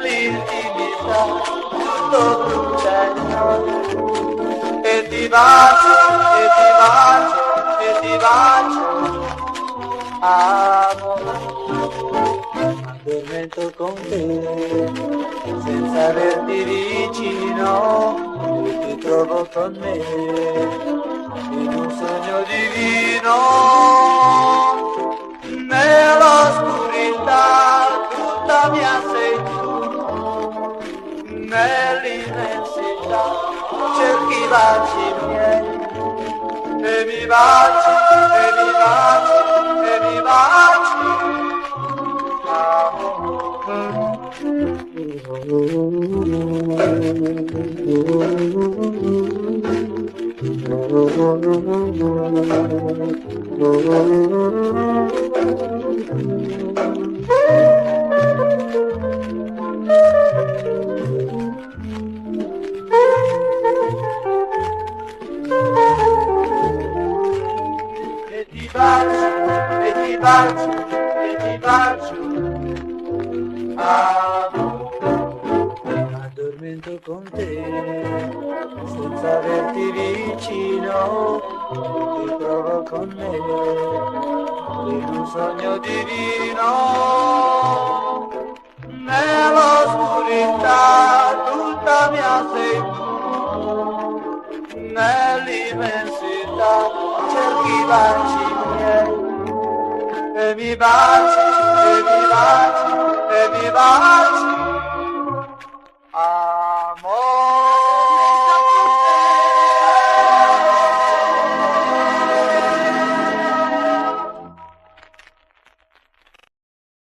nell'intimità, tutto brucia in noi. E ti bacio, e ti bacio, e ti bacio, amore. Addormento con te, senza averti vicino, e ti trovo con me, in un sogno divino. Nell'oscurità tutta mia sei tu, nell'immensità cerchi i baci miei, e mi baci, e mi baci, e mi baci, e ti bacio, e ti bacio, e ti bacio, addormento con te, senza averti vicino, ti trovo con me, in un sogno divino. Nell'oscurità tutta mia sei tu, nell'immensità cerchi i baci miei, e mi baci, e mi baci.